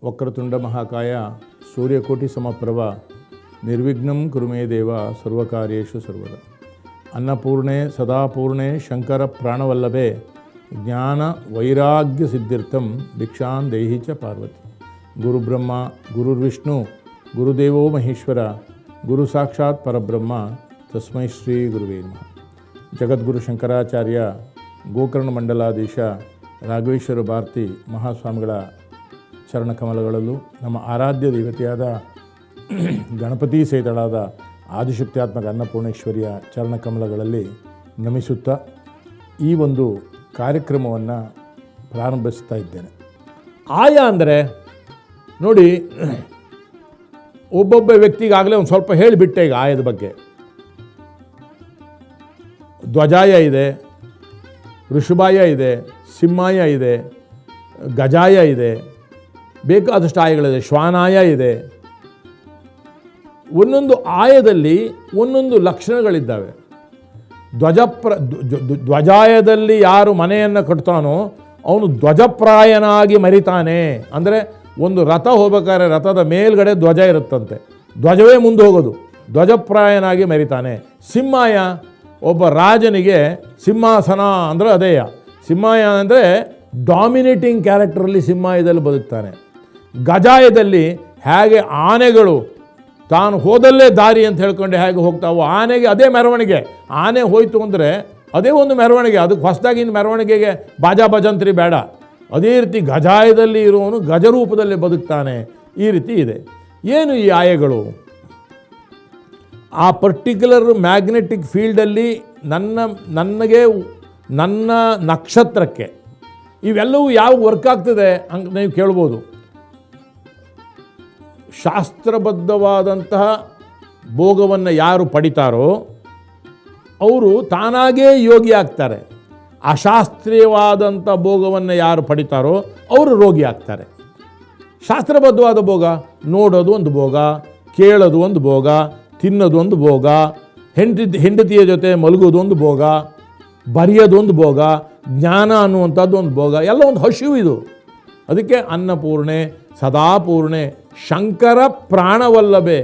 ವಕ್ರತುಂಡ ಮಹಾಕಾಯ ಸೂರ್ಯಕೋಟಿ ಸಮಪ್ರಭ ನಿರ್ವಿಘ್ನಂ ಕುರುಮೇ ದೇವ ಸರ್ವಕಾರ್ಯೇಷು ಸರ್ವದ. ಅನ್ನಪೂರ್ಣೆ ಸದಾಪೂರ್ಣೆ ಶಂಕರ ಪ್ರಾಣವಲ್ಲಭೆ ಜ್ಞಾನ ವೈರಾಗ್ಯ ಸಿದ್ಧಿರ್ಥಂ ಭಿಕ್ಷಾಂ ದೇಹಿ ಚ ಪಾರ್ವತಿ. ಗುರುಬ್ರಹ್ಮ ಗುರುರ್ವಿಷ್ಣು ಗುರುದೇವೋ ಮಹೇಶ್ವರ ಗುರು ಸಾಕ್ಷಾತ್ ಪರಬ್ರಹ್ಮ ತಸ್ಮೈ ಶ್ರೀ ಗುರುವೇ ನಮಃ. ಜಗದ್ಗುರು ಶಂಕರಾಚಾರ್ಯ ಗೋಕರ್ಣ ಮಂಡಲಾಧೀಶ ರಾಘವೇಶ್ವರ ಭಾರತಿ ಮಹಾಸ್ವಾಮಿಗಳ ಚರಣಕಮಲಗಳಲ್ಲೂ ನಮ್ಮ ಆರಾಧ್ಯ ದೇವತೆಯಾದ ಗಣಪತಿ ಸಹಿತಳಾದ ಆದಿಶಕ್ತ್ಯಾತ್ಮಕ ಅನ್ನಪೂರ್ಣೇಶ್ವರಿಯ ಚರಣಕಮಲಗಳಲ್ಲಿ ನಮಿಸುತ್ತಾ ಈ ಒಂದು ಕಾರ್ಯಕ್ರಮವನ್ನು ಪ್ರಾರಂಭಿಸ್ತಾ ಇದ್ದೇನೆ. ಆಯ ಅಂದರೆ ನೋಡಿ, ಒಬ್ಬೊಬ್ಬ ವ್ಯಕ್ತಿಗಾಗಲೇ ಒಂದು ಸ್ವಲ್ಪ ಹೇಳಿಬಿಟ್ಟೆ ಈಗ ಆಯದ ಬಗ್ಗೆ. ಧ್ವಜಾಯ ಇದೆ, ಋಷಭಾಯ ಇದೆ, ಸಿಂಹಾಯ ಇದೆ, ಗಜಾಯ ಇದೆ, ಬೇಕಾದಷ್ಟು ಆಯಗಳಿದೆ, ಶ್ವಾನಾಯ ಇದೆ. ಒಂದೊಂದು ಆಯದಲ್ಲಿ ಒಂದೊಂದು ಲಕ್ಷಣಗಳಿದ್ದಾವೆ. ಧ್ವಜಾಯದಲ್ಲಿ ಯಾರು ಮನೆಯನ್ನು ಕಟ್ತಾನೋ ಅವನು ಧ್ವಜಪ್ರಾಯನಾಗಿ ಮರಿತಾನೆ. ಅಂದರೆ ಒಂದು ರಥ ಹೋಗ್ಬೇಕಾದ್ರೆ ರಥದ ಮೇಲ್ಗಡೆ ಧ್ವಜ ಇರುತ್ತಂತೆ, ಧ್ವಜವೇ ಮುಂದೆ ಹೋಗೋದು, ಧ್ವಜಪ್ರಾಯನಾಗಿ ಮರಿತಾನೆ. ಸಿಂಹಾಯ ಒಬ್ಬ ರಾಜನಿಗೆ ಸಿಂಹಾಸನ ಅಂದರೆ ಅದೇಯ. ಸಿಂಹಾಯ ಅಂದರೆ ಡಾಮಿನೇಟಿಂಗ್ ಕ್ಯಾರೆಕ್ಟರಲ್ಲಿ ಸಿಂಹಾಯದಲ್ಲಿ ಬದುಕ್ತಾನೆ. ಗಜಾಯದಲ್ಲಿ ಹೇಗೆ ಆನೆಗಳು ತಾನು ಹೋದಲ್ಲೇ ದಾರಿ ಅಂತ ಹೇಳ್ಕೊಂಡು ಹೇಗೆ ಹೋಗ್ತಾವೋ ಆನೆಗೆ ಅದೇ ಮೆರವಣಿಗೆ. ಆನೆ ಹೋಯ್ತು ಅಂದರೆ ಅದೇ ಒಂದು ಮೆರವಣಿಗೆ, ಅದಕ್ಕೆ ಹೊಸದಾಗಿನ ಮೆರವಣಿಗೆಗೆ ಬಾಜಾ ಭಜಂತ್ರಿ ಬೇಡ. ಅದೇ ರೀತಿ ಗಜಾಯದಲ್ಲಿ ಇರುವವನು ಗಜರೂಪದಲ್ಲಿ ಬದುಕ್ತಾನೆ. ಈ ರೀತಿ ಇದೆ. ಏನು ಈ ಆಯಗಳು? ಆ ಪರ್ಟಿಕ್ಯುಲರ್ ಮ್ಯಾಗ್ನೆಟಿಕ್ ಫೀಲ್ಡಲ್ಲಿ ನನ್ನ ನಕ್ಷತ್ರಕ್ಕೆ ಇವೆಲ್ಲವೂ ಯಾವ ವರ್ಕ್ ಆಗ್ತದೆ ಅಂತ ನೀವು ಕೇಳ್ಬೋದು. ಶಾಸ್ತ್ರಬದ್ಧವಾದಂತಹ ಭೋಗವನ್ನು ಯಾರು ಪಡಿತಾರೋ ಅವರು ತಾನಾಗೇ ಯೋಗಿ ಆಗ್ತಾರೆ. ಅಶಾಸ್ತ್ರೀಯವಾದಂಥ ಭೋಗವನ್ನು ಯಾರು ಪಡಿತಾರೋ ಅವರು ರೋಗಿ ಆಗ್ತಾರೆ. ಶಾಸ್ತ್ರಬದ್ಧವಾದ ಭೋಗ ನೋಡೋದು ಒಂದು ಭೋಗ, ಕೇಳೋದು ಒಂದು ಭೋಗ, ತಿನ್ನೋದು ಒಂದು ಭೋಗ, ಹೆಂಡತಿಯ ಜೊತೆ ಮಲಗೋದು ಒಂದು ಭೋಗ, ಬರೆಯೋದು ಒಂದು ಭೋಗ, ಜ್ಞಾನ ಅನ್ನುವಂಥದ್ದು ಒಂದು ಭೋಗ, ಎಲ್ಲ ಒಂದು ಹಸಿವು ಇದು. ಅದಕ್ಕೆ ಅನ್ನಪೂರ್ಣೆ ಸದಾಪೂರ್ಣೆ ಶಂಕರ ಪ್ರಾಣವಲ್ಲಭೆ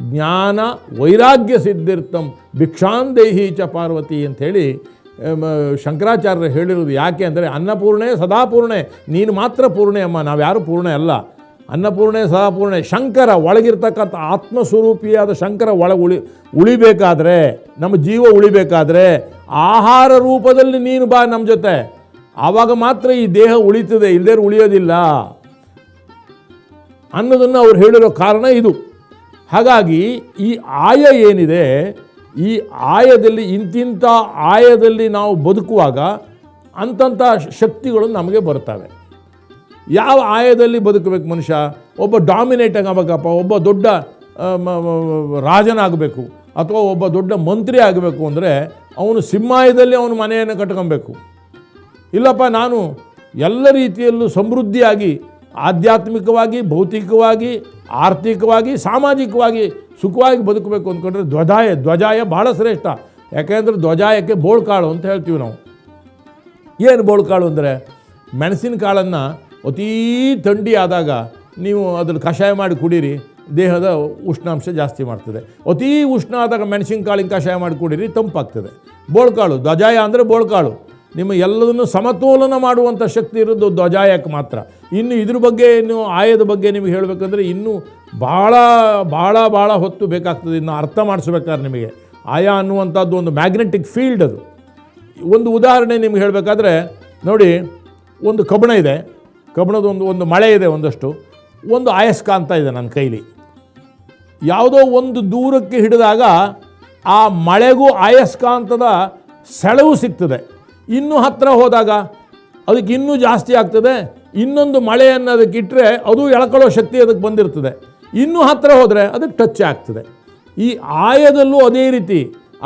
ಜ್ಞಾನ ವೈರಾಗ್ಯ ಸಿದ್ಧಿರ್ಥಂ ಭಿಕ್ಷಾಂ ದೇಹಿ ಚ ಪಾರ್ವತಿ ಅಂಥೇಳಿ ಶಂಕರಾಚಾರ್ಯರು ಹೇಳಿರೋದು. ಯಾಕೆ ಅಂದರೆ ಅನ್ನಪೂರ್ಣೆ ಸದಾಪೂರ್ಣೆ, ನೀನು ಮಾತ್ರ ಪೂರ್ಣೆ ಅಮ್ಮ, ನಾವ್ಯಾರು ಪೂರ್ಣೆ ಅಲ್ಲ. ಅನ್ನಪೂರ್ಣೆ ಸದಾಪೂರ್ಣೆ ಶಂಕರ ಒಳಗಿರ್ತಕ್ಕಂಥ ಆತ್ಮಸ್ವರೂಪಿಯಾದ ಶಂಕರ ಉಳಿಬೇಕಾದ್ರೆ, ನಮ್ಮ ಜೀವ ಉಳಿಬೇಕಾದ್ರೆ ಆಹಾರ ರೂಪದಲ್ಲಿ ನೀನು ಬಾ ನಮ್ಮ ಜೊತೆ, ಆವಾಗ ಮಾತ್ರ ಈ ದೇಹ ಉಳಿತದೆ, ಇಲ್ಲದೇ ಉಳಿಯೋದಿಲ್ಲ ಅನ್ನೋದನ್ನು ಅವ್ರು ಹೇಳಿರೋ ಕಾರಣ ಇದು. ಹಾಗಾಗಿ ಈ ಆಯ ಏನಿದೆ, ಈ ಆಯದಲ್ಲಿ ಇಂತಿಂಥ ಆಯದಲ್ಲಿ ನಾವು ಬದುಕುವಾಗ ಅಂಥಂಥ ಶಕ್ತಿಗಳು ನಮಗೆ ಬರ್ತವೆ. ಯಾವ ಆಯದಲ್ಲಿ ಬದುಕಬೇಕು ಮನುಷ್ಯ? ಒಬ್ಬ ಡಾಮಿನೇಟ್ ಆಗಬೇಕಪ್ಪ, ಒಬ್ಬ ದೊಡ್ಡ ರಾಜನಾಗಬೇಕು ಅಥವಾ ಒಬ್ಬ ದೊಡ್ಡ ಮಂತ್ರಿ ಆಗಬೇಕು ಅಂದರೆ ಅವನು ಸಿಂಹಾಯದಲ್ಲಿ ಅವನು ಮನೆಯನ್ನು ಕಟ್ಕೊಬೇಕು. ಇಲ್ಲಪ್ಪ ನಾನು ಎಲ್ಲ ರೀತಿಯಲ್ಲೂ ಸಮೃದ್ಧಿಯಾಗಿ ಆಧ್ಯಾತ್ಮಿಕವಾಗಿ, ಭೌತಿಕವಾಗಿ, ಆರ್ಥಿಕವಾಗಿ, ಸಾಮಾಜಿಕವಾಗಿ ಸುಖವಾಗಿ ಬದುಕಬೇಕು ಅಂದ್ಕೊಂಡ್ರೆ ಧ್ವಜಾಯ ಭಾಳ ಶ್ರೇಷ್ಠ. ಯಾಕೆಂದರೆ ಧ್ವಜಾಯಕ್ಕೆ ಬೋಳ್ಕಾಳು ಅಂತ ಹೇಳ್ತೀವಿ ನಾವು. ಏನು ಬೋಳ್ಕಾಳು ಅಂದರೆ ಮೆಣಸಿನ ಕಾಳನ್ನು ಅತೀ ಥಂಡಿ ಆದಾಗ ನೀವು ಅದನ್ನು ಕಷಾಯ ಮಾಡಿ ಕುಡೀರಿ, ದೇಹದ ಉಷ್ಣಾಂಶ ಜಾಸ್ತಿ ಮಾಡ್ತದೆ. ಅತೀ ಉಷ್ಣ ಆದಾಗ ಮೆಣಸಿನಕಾಳಿನ ಕಷಾಯ ಮಾಡಿ ಕುಡೀರಿ, ತಂಪಾಗ್ತದೆ. ಬೋಳ್ಕಾಳು ಧ್ವಜಾಯ ಅಂದರೆ ಬೋಳ್ಕಾಳು. ನಿಮ್ಮ ಎಲ್ಲದನ್ನು ಸಮತೋಲನ ಮಾಡುವಂಥ ಶಕ್ತಿ ಇರೋದು ಧ್ವಜಾಯಕ್ಕೆ ಮಾತ್ರ. ಇನ್ನು ಇದ್ರ ಬಗ್ಗೆ, ಇನ್ನು ಆಯದ ಬಗ್ಗೆ ನಿಮಗೆ ಹೇಳಬೇಕಂದ್ರೆ ಇನ್ನೂ ಭಾಳ ಭಾಳ ಭಾಳ ಹೊತ್ತು ಬೇಕಾಗ್ತದೆ. ಇನ್ನು ಅರ್ಥ ಮಾಡಿಸ್ಬೇಕಾದ್ರೆ ನಿಮಗೆ ಆಯ ಅನ್ನುವಂಥದ್ದು ಒಂದು ಮ್ಯಾಗ್ನೆಟಿಕ್ ಫೀಲ್ಡ್. ಅದು ಒಂದು ಉದಾಹರಣೆ ನಿಮ್ಗೆ ಹೇಳಬೇಕಾದ್ರೆ ನೋಡಿ, ಒಂದು ಕಬ್ಬಣ ಇದೆ, ಕಬ್ಬಣದ ಒಂದು ಮಳೆ ಇದೆ, ಒಂದು ಅಯಸ್ಕಾಂತ ಇದೆ ನನ್ನ ಕೈಲಿ. ಯಾವುದೋ ಒಂದು ದೂರಕ್ಕೆ ಹಿಡಿದಾಗ ಆ ಮಳೆಗೂ ಅಯಸ್ಕಾಂತದ ಸೆಳವು ಸಿಗ್ತದೆ. ಇನ್ನೂ ಹತ್ತಿರ ಹೋದಾಗ ಅದಕ್ಕೆ ಇನ್ನೂ ಜಾಸ್ತಿ ಆಗ್ತದೆ. ಇನ್ನೊಂದು ಮಳೆಯನ್ನು ಅದಕ್ಕೆ ಇಟ್ಟರೆ ಅದು ಎಳ್ಕೊಳ್ಳೋ ಶಕ್ತಿ ಅದಕ್ಕೆ ಬಂದಿರ್ತದೆ. ಇನ್ನೂ ಹತ್ತಿರ ಹೋದರೆ ಅದಕ್ಕೆ ಟಚ್ ಆಗ್ತದೆ. ಈ ಆಯದಲ್ಲೂ ಅದೇ ರೀತಿ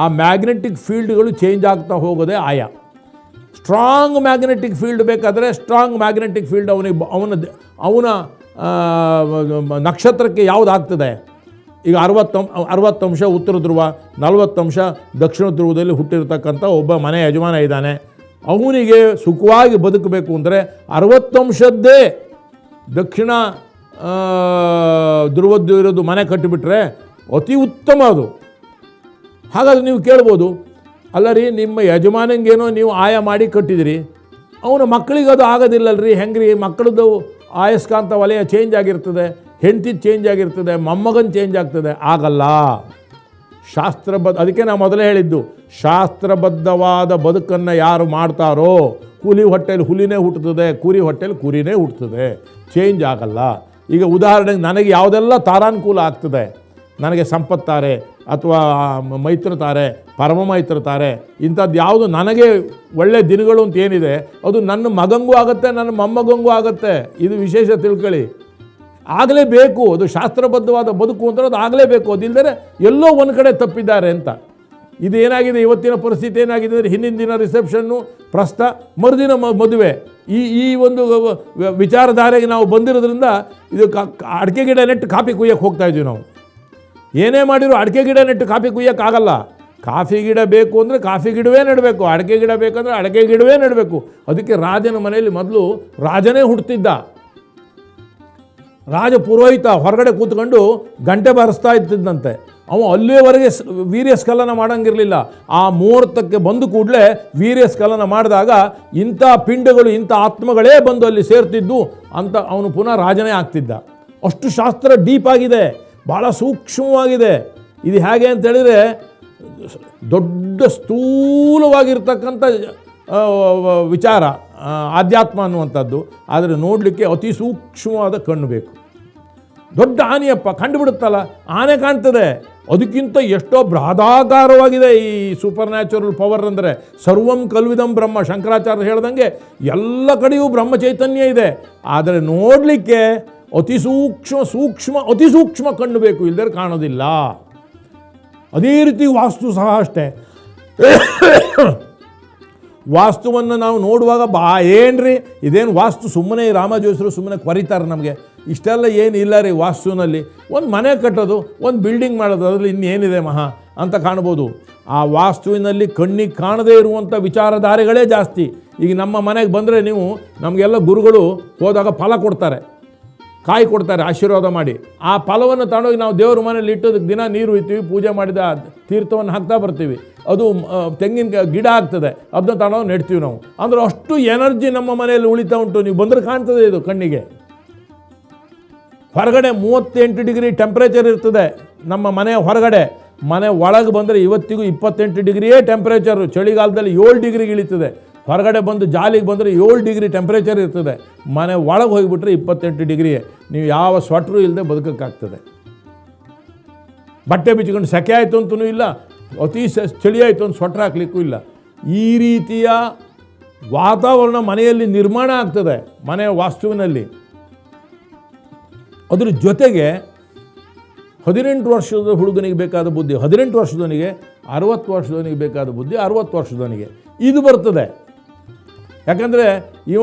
ಆ ಮ್ಯಾಗ್ನೆಟಿಕ್ ಫೀಲ್ಡ್ಗಳು ಚೇಂಜ್ ಆಗ್ತಾ ಹೋಗೋದೇ ಆಯ. ಸ್ಟ್ರಾಂಗ್ ಮ್ಯಾಗ್ನೆಟಿಕ್ ಫೀಲ್ಡ್ ಬೇಕಾದರೆ ಸ್ಟ್ರಾಂಗ್ ಮ್ಯಾಗ್ನೆಟಿಕ್ ಫೀಲ್ಡ್ ಅವನ ನಕ್ಷತ್ರಕ್ಕೆ ಯಾವುದಾಗ್ತದೆ? ಈಗ 60 ಅಂಶ ಉತ್ತರ ಧ್ರುವ, 40 ಅಂಶ ದಕ್ಷಿಣ ಧ್ರುವದಲ್ಲಿ ಹುಟ್ಟಿರ್ತಕ್ಕಂಥ ಒಬ್ಬ ಮನೆ ಯಜಮಾನ ಇದ್ದಾನೆ. ಅವನಿಗೆ ಸುಖವಾಗಿ ಬದುಕಬೇಕು ಅಂದರೆ 60 ಅಂಶದ್ದೇ ದಕ್ಷಿಣ ದುರ್ವದ್ದು ಇರೋದು ಮನೆ ಕಟ್ಟಿಬಿಟ್ರೆ ಅತಿ ಉತ್ತಮ ಅದು. ಹಾಗಾದ್ರೆ ನೀವು ಕೇಳ್ಬೋದು, ಅಲ್ಲ ರೀ ನಿಮ್ಮ ಯಜಮಾನಂಗೇನೋ ನೀವು ಆಯ ಮಾಡಿ ಕಟ್ಟಿದಿರಿ, ಅವನ ಮಕ್ಕಳಿಗೆ ಅದು ಆಗೋದಿಲ್ಲಲ್ರಿ, ಹೆಂಗೆ ರೀ ಮಕ್ಕಳದ್ದು ಆಯಸ್ಕಾಂತ ವಲಯ ಚೇಂಜ್ ಆಗಿರ್ತದೆ, ಹೆಂಡತಿ ಚೇಂಜ್ ಆಗಿರ್ತದೆ, ಮೊಮ್ಮಗನ ಚೇಂಜ್ ಆಗ್ತದೆ, ಆಗಲ್ಲ. ಅದಕ್ಕೆ ನಾನು ಮೊದಲೇ ಹೇಳಿದ್ದು, ಶಾಸ್ತ್ರಬದ್ಧವಾದ ಬದುಕನ್ನು ಯಾರು ಮಾಡ್ತಾರೋ ಹುಲಿ ಹೊಟ್ಟೆಲಿ ಹುಲಿನೇ ಹುಟ್ಟುತ್ತದೆ, ಕುರಿ ಹೊಟ್ಟೆಲಿ ಕುರಿನೇ ಹುಟ್ಟುತ್ತದೆ, ಚೇಂಜ್ ಆಗಲ್ಲ. ಈಗ ಉದಾಹರಣೆಗೆ ನನಗೆ ಯಾವುದೆಲ್ಲ ತಾರಾನುಕೂಲ ಆಗ್ತದೆ, ನನಗೆ ಸಂಪತ್ತಾರೆ ಅಥವಾ ಮೈತ್ರ ತಾರೆ, ಪರಮ ಮೈತ್ರ ತಾರೆ, ಇಂಥದ್ದು ಯಾವುದು ನನಗೆ ಒಳ್ಳೆಯ ದಿನಗಳು ಅಂತ ಏನಿದೆ ಅದು ನನ್ನ ಮಗಂಗೂ ಆಗುತ್ತೆ, ನನ್ನ ಮೊಮ್ಮಗಂಗೂ ಆಗುತ್ತೆ. ಇದು ವಿಶೇಷ ತಿಳ್ಕೊಳ್ಳಿ. ಆಗಲೇಬೇಕು, ಅದು ಶಾಸ್ತ್ರಬದ್ಧವಾದ ಬದುಕು ಅಂತ ಅದು ಆಗಲೇಬೇಕು. ಅದಿಲ್ಲದೆ ಎಲ್ಲೋ ಒಂದು ಕಡೆ ತಪ್ಪಿದ್ದಾರೆ ಅಂತ. ಇದು ಏನಾಗಿದೆ, ಇವತ್ತಿನ ಪರಿಸ್ಥಿತಿ ಏನಾಗಿದೆ ಅಂದರೆ ಹಿಂದಿನ ದಿನ ರಿಸೆಪ್ಷನ್ನು, ಮರುದಿನ ಮದುವೆ, ಈ ಒಂದು ವಿಚಾರಧಾರೆಗೆ ನಾವು ಬಂದಿರೋದ್ರಿಂದ ಇದು ಅಡಿಕೆ ಗಿಡ ನೆಟ್ಟು ಕಾಫಿ ಕುಯ್ಯಕ್ಕೆ ಹೋಗ್ತಾ ಇದ್ದೀವಿ ನಾವು. ಏನೇ ಮಾಡಿರೋ ಅಡಿಕೆ ಗಿಡ ನೆಟ್ಟು ಕಾಫಿ ಕುಯ್ಯೋಕ್ಕಾಗಲ್ಲ. ಕಾಫಿ ಗಿಡ ಬೇಕು ಅಂದರೆ ಕಾಫಿ ಗಿಡವೇ ನೆಡಬೇಕು, ಅಡಿಕೆ ಗಿಡ ಬೇಕಂದರೆ ಅಡಿಕೆ ಗಿಡವೇ ನೆಡಬೇಕು. ಅದಕ್ಕೆ ರಾಜನ ಮನೆಯಲ್ಲಿ ಮೊದಲು ರಾಜನೇ ಹುಟ್ಟುತ್ತಿದ್ದ. ರಾಜ ಪುರೋಹಿತ ಹೊರಗಡೆ ಕೂತ್ಕೊಂಡು ಗಂಟೆ ಬಾರಿಸ್ತಾ ಇರ್ತಿದ್ದಂತೆ. ಅವ ಅಲ್ಲಿಯವರೆಗೆ ವೀರ್ಯ ಸ್ಖಲನ ಮಾಡೋಂಗಿರಲಿಲ್ಲ. ಆ ಮುಹೂರ್ತಕ್ಕೆ ಬಂದು ಕೂಡಲೇ ವೀರ್ಯ ಸ್ಖಲನ ಮಾಡಿದಾಗ ಇಂಥ ಪಿಂಡಗಳು, ಇಂಥ ಆತ್ಮಗಳೇ ಬಂದು ಅಲ್ಲಿ ಸೇರ್ತಿದ್ದು ಅಂತ ಅವನು ಪುನಃ ರಾಜನೇ ಆಗ್ತಿದ್ದ. ಅಷ್ಟು ಶಾಸ್ತ್ರ ಡೀಪ್ ಆಗಿದೆ, ಭಾಳ ಸೂಕ್ಷ್ಮವಾಗಿದೆ. ಇದು ಹೇಗೆ ಅಂತ ಹೇಳಿದರೆ ದೊಡ್ಡ ಸ್ಥೂಲವಾಗಿರ್ತಕ್ಕಂಥ ವಿಚಾರ ಆಧ್ಯಾತ್ಮ ಅನ್ನುವಂಥದ್ದು. ಆದರೆ ನೋಡಲಿಕ್ಕೆ ಅತಿ ಸೂಕ್ಷ್ಮವಾದ ಕಣ್ಣು ಬೇಕು. ದೊಡ್ಡ ಆನೆಯಪ್ಪ ಕಂಡುಬಿಡುತ್ತಲ್ಲ, ಆನೆ ಕಾಣ್ತದೆ, ಅದಕ್ಕಿಂತ ಎಷ್ಟೋ ಬೃಹದಾಕಾರವಾಗಿದೆ ಈ ಸೂಪರ್ ನ್ಯಾಚುರಲ್ ಪವರ್. ಅಂದರೆ ಸರ್ವಂ ಕಲ್ವಿದಂ ಬ್ರಹ್ಮ, ಶಂಕರಾಚಾರ್ಯ ಹೇಳ್ದಂಗೆ ಎಲ್ಲ ಕಡೆಯೂ ಬ್ರಹ್ಮ ಚೈತನ್ಯ ಇದೆ. ಆದರೆ ನೋಡಲಿಕ್ಕೆ ಅತಿ ಸೂಕ್ಷ್ಮ ಕಣ್ಣು ಬೇಕು, ಇಲ್ಲದೆ ಕಾಣೋದಿಲ್ಲ. ಅದೇ ರೀತಿ ವಾಸ್ತು ಸಹ ಅಷ್ಟೇ. ವಾಸ್ತುವನ್ನು ನಾವು ನೋಡುವಾಗ ಏನ್ರಿ ಇದೇನು ವಾಸ್ತು, ಸುಮ್ಮನೆ ರಾಮಜೋಸ್ರು ಸುಮ್ಮನೆ ಕೊರಿತಾರೆ ನಮಗೆ, ಇಷ್ಟೆಲ್ಲ ಏನಿಲ್ಲ ರೀ ವಾಸ್ತುನಲ್ಲಿ. ಒಂದು ಮನೆ ಕಟ್ಟೋದು, ಒಂದು ಬಿಲ್ಡಿಂಗ್ ಮಾಡೋದು, ಅದರಲ್ಲಿ ಇನ್ನೇನಿದೆ ಮಹಾ ಅಂತ ಕಾಣ್ಬೋದು. ಆ ವಾಸ್ತುವಿನಲ್ಲಿ ಕಣ್ಣಿಗೆ ಕಾಣದೇ ಇರುವಂಥ ವಿಚಾರಧಾರೆಗಳೇ ಜಾಸ್ತಿ. ಈಗ ನಮ್ಮ ಮನೆಗೆ ಬಂದರೆ ನೀವು, ನಮಗೆಲ್ಲ ಗುರುಗಳು ಹೋದಾಗ ಫಲ ಕೊಡ್ತಾರೆ, ಕಾಯಿ ಕೊಡ್ತಾರೆ ಆಶೀರ್ವಾದ ಮಾಡಿ. ಆ ಫಲವನ್ನು ತಗೊಂಡೋಗಿ ನಾವು ದೇವ್ರ ಮನೇಲಿ ಇಟ್ಟೋದಕ್ಕೆ ದಿನ ನೀರು ಇರ್ತೀವಿ, ಪೂಜೆ ಮಾಡಿದ ತೀರ್ಥವನ್ನು ಹಾಕ್ತಾ ಬರ್ತೀವಿ. ಅದು ತೆಂಗಿನ ಗಿಡ ಆಗ್ತದೆ, ಅದನ್ನ ತಗೊಂಡೋಗಿ ನೆಡ್ತೀವಿ ನಾವು. ಅಂದರೆ ಅಷ್ಟು ಎನರ್ಜಿ ನಮ್ಮ ಮನೆಯಲ್ಲಿ ಉಳಿತಾ ಉಂಟು. ನೀವು ಬಂದರೆ ಕಾಣ್ತದೆ ಇದು ಕಣ್ಣಿಗೆ. ಹೊರಗಡೆ 38 ಡಿಗ್ರಿ ಟೆಂಪ್ರೇಚರ್ ಇರ್ತದೆ ನಮ್ಮ ಮನೆಯ ಹೊರಗಡೆ. ಮನೆ ಒಳಗೆ ಬಂದರೆ ಇವತ್ತಿಗೂ 28 ಡಿಗ್ರಿಯೇ ಟೆಂಪ್ರೇಚರು. ಚಳಿಗಾಲದಲ್ಲಿ 7 ಡಿಗ್ರಿಗೆ ಇಳಿತದೆ. ಹೊರಗಡೆ ಬಂದು ಜಾಲಿಗೆ ಬಂದರೆ 7 ಡಿಗ್ರಿ ಟೆಂಪ್ರೇಚರ್ ಇರ್ತದೆ. ಮನೆ ಒಳಗೆ ಹೋಗಿಬಿಟ್ರೆ 28 ಡಿಗ್ರಿಯೇ. ನೀವು ಯಾವ ಸ್ವೆಟ್ರೂ ಇಲ್ಲದೆ ಬದುಕೋಕ್ಕಾಗ್ತದೆ. ಬಟ್ಟೆ ಬಿಚ್ಕೊಂಡು ಸೆಕೆ ಆಯಿತು ಅಂತಲೂ ಇಲ್ಲ, ಅತಿ ಚಳಿ ಆಯಿತು ಅಂತ ಸ್ವೆಟ್ರ್ ಹಾಕ್ಲಿಕ್ಕೂ ಇಲ್ಲ. ಈ ರೀತಿಯ ವಾತಾವರಣ ಮನೆಯಲ್ಲಿ ನಿರ್ಮಾಣ ಆಗ್ತದೆ, ಮನೆಯ ವಾಸ್ತುವಿನಲ್ಲಿ. ಅದ್ರ ಜೊತೆಗೆ 18 ವರ್ಷದ ಹುಡುಗನಿಗೆ ಬೇಕಾದ ಬುದ್ಧಿ 18 ವರ್ಷದವನಿಗೆ, 60 ವರ್ಷದವನಿಗೆ ಬೇಕಾದ ಬುದ್ಧಿ 60 ವರ್ಷದವನಿಗೆ ಇದು ಬರ್ತದೆ. ಯಾಕಂದರೆ ಇವ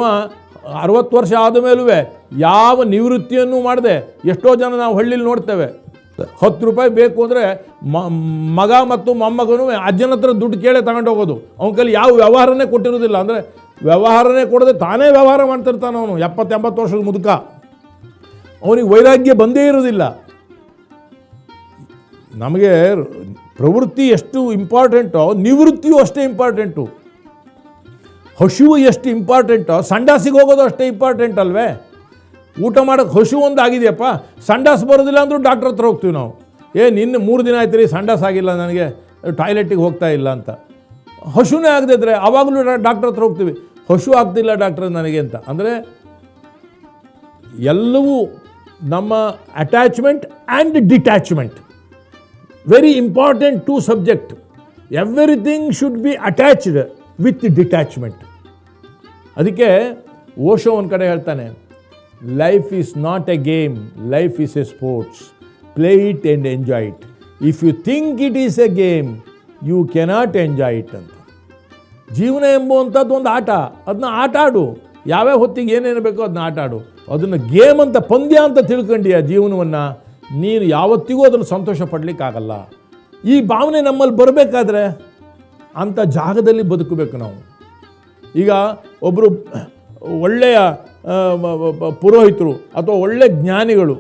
60 ವರ್ಷ ಆದ ಮೇಲೂ ಯಾವ ನಿವೃತ್ತಿಯನ್ನು ಮಾಡದೆ, ಎಷ್ಟೋ ಜನ ನಾವು ಹಳ್ಳಿಲಿ ನೋಡ್ತೇವೆ, 10 ರೂಪಾಯಿ ಬೇಕು ಅಂದರೆ ಮಗ ಮತ್ತು ಮೊಮ್ಮಗನು ಅಜ್ಜನ ಹತ್ರ ದುಡ್ಡು ಕೇಳೇ ತಗೊಂಡು ಹೋಗೋದು. ಅವನ ಕೈಲಿ ಯಾವ ವ್ಯವಹಾರನೇ ಕೊಟ್ಟಿರೋದಿಲ್ಲ. ಅಂದರೆ ವ್ಯವಹಾರನೇ ಕೊಡದೆ ತಾನೇ ವ್ಯವಹಾರ ಮಾಡ್ತಿರ್ತಾನೆ ಅವನು. 70-80 ವರ್ಷದ ಮುದುಕ, ಅವನಿಗೆ ವೈರಾಗ್ಯ ಬಂದೇ ಇರೋದಿಲ್ಲ. ನಮಗೆ ಪ್ರವೃತ್ತಿ ಎಷ್ಟು ಇಂಪಾರ್ಟೆಂಟೋ ನಿವೃತ್ತಿಯೂ ಅಷ್ಟೇ ಇಂಪಾರ್ಟೆಂಟು. ಹಸಿವು ಎಷ್ಟು ಇಂಪಾರ್ಟೆಂಟೋ ಸಂಡಾಸಿಗೆ ಹೋಗೋದು ಅಷ್ಟೇ ಇಂಪಾರ್ಟೆಂಟ್ ಅಲ್ವೇ? ಊಟ ಮಾಡೋಕ್ಕೆ ಹಸಿವು ಒಂದು ಆಗಿದೆಯಪ್ಪ, ಸಂಡಾಸ್ ಬರೋದಿಲ್ಲ ಅಂದರೂ ಡಾಕ್ಟ್ರ್ ಹತ್ರ ಹೋಗ್ತೀವಿ ನಾವು. ನಿನ್ನೆ 3 ದಿನ ಆಯ್ತು ರೀ ಸಂಡಾಸ್ ಆಗಿಲ್ಲ ನನಗೆ, ಟಾಯ್ಲೆಟಿಗೆ ಹೋಗ್ತಾ ಇಲ್ಲ ಅಂತ. ಹಸುನೇ ಆಗದಿದ್ರೆ ಆವಾಗಲೂ ಡಾಕ್ಟ್ರ್ ಹತ್ರ ಹೋಗ್ತೀವಿ, ಹಸು ಆಗ್ತಿಲ್ಲ ಡಾಕ್ಟ್ರ್ ನನಗೆ ಅಂತ. ಅಂದರೆ ಎಲ್ಲವೂ ನಮ್ಮ attachment and detachment, very important 2 subject. Everything should be attached with detachment. ಅದಕ್ಕೆ ಓಶೋ ಒಂದು ಕಡೆ ಹೇಳ್ತಾನೆ, life is not a game, life is a sports, play it and enjoy it. If you think it is a game you cannot enjoy it ಅಂತ. ಜೀವನ ಎಂಬುವಂಥದ್ದು ಒಂದು ಆಟ, ಅದನ್ನ ಆಟ ಆಡು. ಯಾವ್ಯಾವ ಹೊತ್ತಿಗೆ ಏನೇನು ಬೇಕೋ ಅದನ್ನ ಆಟ ಆಡು. ಅದನ್ನು ಗೇಮ್ ಅಂತ, ಪಂದ್ಯ ಅಂತ ತಿಳ್ಕೊಂಡಿಯ ಜೀವನವನ್ನು, ನೀನು ಯಾವತ್ತಿಗೂ ಅದನ್ನು ಸಂತೋಷ ಪಡಲಿಕ್ಕಾಗಲ್ಲ. ಈ ಭಾವನೆ ನಮ್ಮಲ್ಲಿ ಬರಬೇಕಾದ್ರೆ ಅಂಥ ಜಾಗದಲ್ಲಿ ಬದುಕಬೇಕು ನಾವು. ಈಗ ಒಬ್ಬರು ಒಳ್ಳೆಯ ಪುರೋಹಿತರು ಅಥವಾ ಒಳ್ಳೆ ಜ್ಞಾನಿಗಳು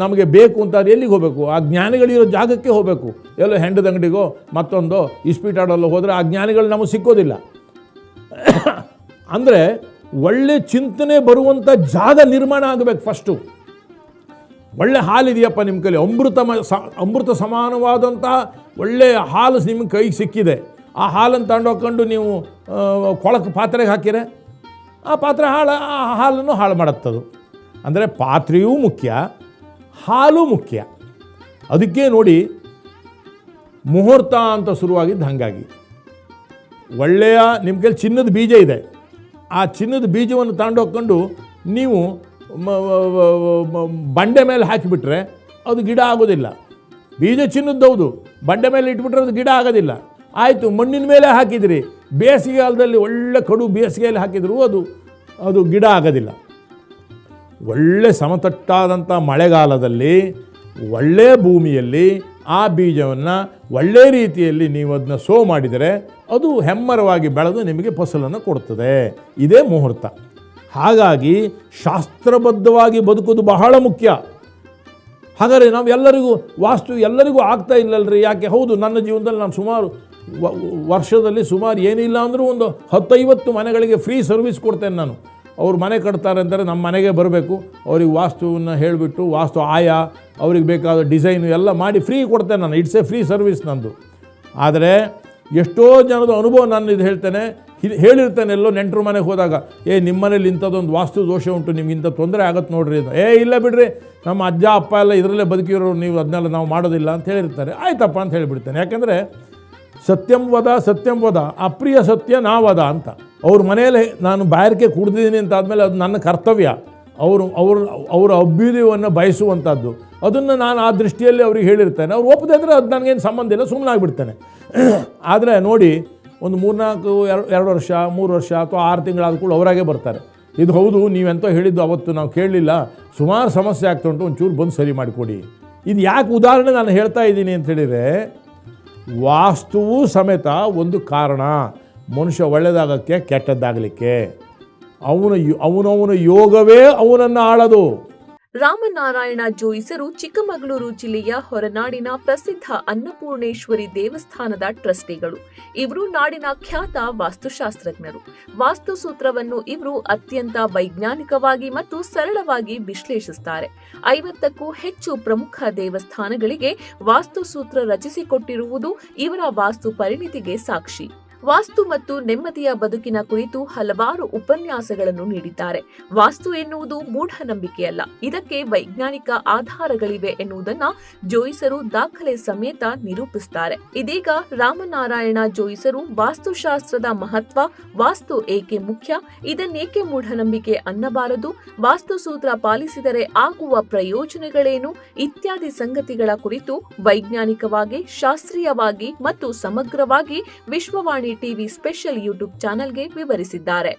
ನಮಗೆ ಬೇಕು ಅಂತ ಎಲ್ಲಿಗೆ ಹೋಗಬೇಕು? ಆ ಜ್ಞಾನಿಗಳಿರೋ ಜಾಗಕ್ಕೆ ಹೋಗಬೇಕು. ಎಲ್ಲೋ ಹೆಂಡದ ಅಂಗಡಿಗೋ ಮತ್ತೊಂದೋ ಇಸ್ಪೀಟಾಡಲ್ಲೋ ಹೋದರೆ ಆ ಜ್ಞಾನಿಗಳು ನಮಗೆ ಸಿಕ್ಕೋದಿಲ್ಲ. ಅಂದರೆ ಒಳ್ಳೆ ಚಿಂತನೆ ಬರುವಂಥ ಜಾಗ ನಿರ್ಮಾಣ ಆಗಬೇಕು ಫಸ್ಟು. ಒಳ್ಳೆ ಹಾಲಿದೆಯಪ್ಪ ನಿಮ್ಮ ಕೈಲಿ, ಅಮೃತ ಸಮಾನವಾದಂಥ ಒಳ್ಳೆಯ ಹಾಲು ನಿಮ್ಮ ಕೈಗೆ ಸಿಕ್ಕಿದೆ. ಆ ಹಾಲನ್ನು ತಗೊಂಡೋಗ್ಕೊಂಡು ನೀವು ಕೊಳಕು ಪಾತ್ರೆಗೆ ಹಾಕಿರೆ ಆ ಪಾತ್ರೆ ಆ ಹಾಲನ್ನು ಹಾಳು ಮಾಡುತ್ತದು. ಅಂದರೆ ಪಾತ್ರೆಯೂ ಮುಖ್ಯ, ಹಾಲು ಮುಖ್ಯ. ಅದಕ್ಕೆ ನೋಡಿ ಮುಹೂರ್ತ ಅಂತ ಶುರುವಾಗಿದ್ದು ಹಾಗಾಗಿ. ಒಳ್ಳೆಯ ನಿಮ್ಮ ಕೈಲಿ ಚಿನ್ನದ ಬೀಜ ಇದೆ, ಆ ಚಿನ್ನದ ಬೀಜವನ್ನು ತಗೊಂಡೋಗ್ಕೊಂಡು ನೀವು ಬಂಡೆ ಮೇಲೆ ಹಾಕಿಬಿಟ್ರೆ ಅದು ಗಿಡ ಆಗೋದಿಲ್ಲ. ಬೀಜ ಚಿನ್ನದ್ದೌದು, ಬಂಡೆ ಮೇಲೆ ಇಟ್ಬಿಟ್ರೆ ಅದು ಗಿಡ ಆಗೋದಿಲ್ಲ. ಆಯಿತು, ಮಣ್ಣಿನ ಮೇಲೆ ಹಾಕಿದಿರಿ, ಬೇಸಿಗೆಗಾಲದಲ್ಲಿ ಒಳ್ಳೆ ಕಡು ಬೇಸಿಗೆಯಲ್ಲಿ ಹಾಕಿದರೂ ಅದು ಗಿಡ ಆಗೋದಿಲ್ಲ. ಒಳ್ಳೆ ಸಮತಟ್ಟಾದಂಥ ಮಳೆಗಾಲದಲ್ಲಿ ಒಳ್ಳೆಯ ಭೂಮಿಯಲ್ಲಿ ಆ ಬೀಜವನ್ನು ಒಳ್ಳೆ ರೀತಿಯಲ್ಲಿ ನೀವು ಅದನ್ನ ಸೋ ಮಾಡಿದರೆ ಅದು ಹೆಮ್ಮರವಾಗಿ ಬೆಳೆದು ನಿಮಗೆ ಫಸಲನ್ನು ಕೊಡ್ತದೆ. ಇದೇ ಮುಹೂರ್ತ. ಹಾಗಾಗಿ ಶಾಸ್ತ್ರಬದ್ಧವಾಗಿ ಬದುಕೋದು ಬಹಳ ಮುಖ್ಯ. ಹಾಗಾದರೆ ನಾವು ಎಲ್ಲರಿಗೂ ವಾಸ್ತು ಎಲ್ಲರಿಗೂ ಆಗ್ತಾ ಇಲ್ಲಲ್ರಿ, ಯಾಕೆ? ಹೌದು, ನನ್ನ ಜೀವನದಲ್ಲಿ ನಾನು ಸುಮಾರು ವರ್ಷದಲ್ಲಿ ಸುಮಾರು ಏನಿಲ್ಲ ಅಂದರೂ ಒಂದು 10-50 ಮನೆಗಳಿಗೆ ಫ್ರೀ ಸರ್ವಿಸ್ ಕೊಡ್ತೇನೆ ನಾನು. ಅವ್ರು ಮನೆ ಕಟ್ತಾರೆ ಅಂತಾರೆ, ನಮ್ಮ ಮನೆಗೆ ಬರಬೇಕು, ಅವ್ರಿಗೆ ವಾಸ್ತುವನ್ನು ಹೇಳಿಬಿಟ್ಟು ವಾಸ್ತು ಆಯಾ ಅವ್ರಿಗೆ ಬೇಕಾದ ಡಿಸೈನು ಎಲ್ಲ ಮಾಡಿ ಫ್ರೀ ಕೊಡ್ತೇನೆ ನಾನು. ಇಟ್ಸ್ ಎ ಫ್ರೀ ಸರ್ವಿಸ್ ನಂದು. ಆದರೆ ಎಷ್ಟೋ ಜನದ ಅನುಭವ ನಾನು ಇದು ಹೇಳ್ತೇನೆ, ಹೇಳಿರ್ತೇನೆ ಎಲ್ಲೋ ನೆಂಟರು ಮನೆಗೆ ಹೋದಾಗ, ನಿಮ್ಮ ಮನೇಲಿ ಇಂಥದ್ದೊಂದು ವಾಸ್ತು ದೋಷ ಉಂಟು, ನಿಮ್ಗೆ ಇಂಥ ತೊಂದರೆ ಆಗತ್ತೆ ನೋಡ್ರಿ ಅಂತ. ಇಲ್ಲ ಬಿಡ್ರಿ, ನಮ್ಮ ಅಜ್ಜ ಅಪ್ಪ ಎಲ್ಲ ಇದರಲ್ಲೇ ಬದುಕಿರೋರು, ನೀವು ಅದನ್ನೆಲ್ಲ ನಾವು ಮಾಡೋದಿಲ್ಲ ಅಂತ ಹೇಳಿರ್ತಾರೆ. ಆಯ್ತಪ್ಪ ಅಂತ ಹೇಳಿಬಿಡ್ತೇನೆ. ಯಾಕೆಂದರೆ ಸತ್ಯಂ ವದ ಅಪ್ರಿಯ ಸತ್ಯ ನಾವದ ಅಂತ. ಅವ್ರ ಮನೆಯಲ್ಲಿ ನಾನು ಬಾಯಾರಿಕೆ ಕುಡ್ದಿದ್ದೀನಿ ಅಂತಾದಮೇಲೆ ಅದು ನನ್ನ ಕರ್ತವ್ಯ. ಅವರ ಅಭ್ಯುದಯವನ್ನು ಬಯಸುವಂಥದ್ದು, ಅದನ್ನು ನಾನು ಆ ದೃಷ್ಟಿಯಲ್ಲಿ ಅವ್ರಿಗೆ ಹೇಳಿರ್ತೇನೆ. ಅವ್ರು ಒಪ್ಪದೇ ಇದ್ದರೆ ಅದು ನನಗೇನು ಸಂಬಂಧ ಇಲ್ಲ, ಸುಮ್ಮನಾಗ್ಬಿಡ್ತೇನೆ. ಆದರೆ ನೋಡಿ, ಒಂದು 2 ವರ್ಷ 3 ವರ್ಷ ಅಥವಾ 6 ತಿಂಗಳಾದ ಕೂಡ ಅವರಾಗೆ ಬರ್ತಾರೆ. ಇದು ಹೌದು, ನೀವೆಂತೋ ಹೇಳಿದ್ದು ಅವತ್ತು ನಾವು ಕೇಳಲಿಲ್ಲ, ಸುಮಾರು ಸಮಸ್ಯೆ ಆಗ್ತಾ ಉಂಟು, ಒಂಚೂರು ಬಂದು ಸರಿ ಮಾಡಿಕೊಡಿ. ಇದು ಯಾಕೆ ಉದಾಹರಣೆ ನಾನು ಹೇಳ್ತಾ ಇದ್ದೀನಿ ಅಂತ ಹೇಳಿದರೆ, ವಾಸ್ತುವು ಸಮೇತ ಒಂದು ಕಾರಣ ಮನುಷ್ಯ ಒಳ್ಳೆಯದಾಗಕ್ಕೆ ಕೆಟ್ಟದ್ದಾಗಲಿಕ್ಕೆ. ಅವನವನ ಯೋಗವೇ ಅವನನ್ನು ಆಳದು. ರಾಮನಾರಾಯಣ ಜೋಯಿಸರು ಚಿಕ್ಕಮಗಳೂರು ಜಿಲ್ಲೆಯ ಹೊರನಾಡಿನ ಪ್ರಸಿದ್ಧ ಅನ್ನಪೂರ್ಣೇಶ್ವರಿ ದೇವಸ್ಥಾನದ ಟ್ರಸ್ಟಿಗಳು. ಇವರು ನಾಡಿನ ಖ್ಯಾತ ವಾಸ್ತುಶಾಸ್ತ್ರಜ್ಞರು. ವಾಸ್ತುಸೂತ್ರವನ್ನು ಇವರು ಅತ್ಯಂತ ವೈಜ್ಞಾನಿಕವಾಗಿ ಮತ್ತು ಸರಳವಾಗಿ ವಿಶ್ಲೇಷಿಸುತ್ತಾರೆ. 50ಕ್ಕೂ ಹೆಚ್ಚು ಪ್ರಮುಖ ದೇವಸ್ಥಾನಗಳಿಗೆ ವಾಸ್ತುಸೂತ್ರ ರಚಿಸಿಕೊಟ್ಟಿರುವುದು ಇವರ ವಾಸ್ತು ಪರಿಣಿತಿಗೆ ಸಾಕ್ಷಿ. ವಾಸ್ತು ಮತ್ತು ನೆಮ್ಮದಿಯ ಬದುಕಿನ ಕುರಿತು ಹಲವಾರು ಉಪನ್ಯಾಸಗಳನ್ನು ನೀಡಿದ್ದಾರೆ. ವಾಸ್ತು ಎನ್ನುವುದು ಮೂಢನಂಬಿಕೆಯಲ್ಲ, ಇದಕ್ಕೆ ವೈಜ್ಞಾನಿಕ ಆಧಾರಗಳಿವೆ ಎನ್ನುವುದನ್ನ ಜೋಯಿಸರು ದಾಖಲೆ ಸಮೇತ ನಿರೂಪಿಸುತ್ತಾರೆ. ಇದೀಗ ರಾಮನಾರಾಯಣ ಜೋಯಿಸರು ವಾಸ್ತುಶಾಸ್ತ್ರದ ಮಹತ್ವ, ವಾಸ್ತು ಏಕೆ ಮುಖ್ಯ, ಇದನ್ನೇಕೆ ಮೂಢನಂಬಿಕೆ ಅನ್ನಬಾರದು, ವಾಸ್ತುಸೂತ್ರ ಪಾಲಿಸಿದರೆ ಆಗುವ ಪ್ರಯೋಜನಗಳೇನು ಇತ್ಯಾದಿ ಸಂಗತಿಗಳ ಕುರಿತು ವೈಜ್ಞಾನಿಕವಾಗಿ, ಶಾಸ್ತ್ರೀಯವಾಗಿ ಮತ್ತು ಸಮಗ್ರವಾಗಿ ವಿಶ್ವವಾಣಿ ಟಿವಿ ಸ್ಪೆಷಲ್ ಯೂಟ್ಯೂಬ್ ಚಾನೆಲ್ಗೆ ವಿವರಿಸಿದ್ದಾರೆ.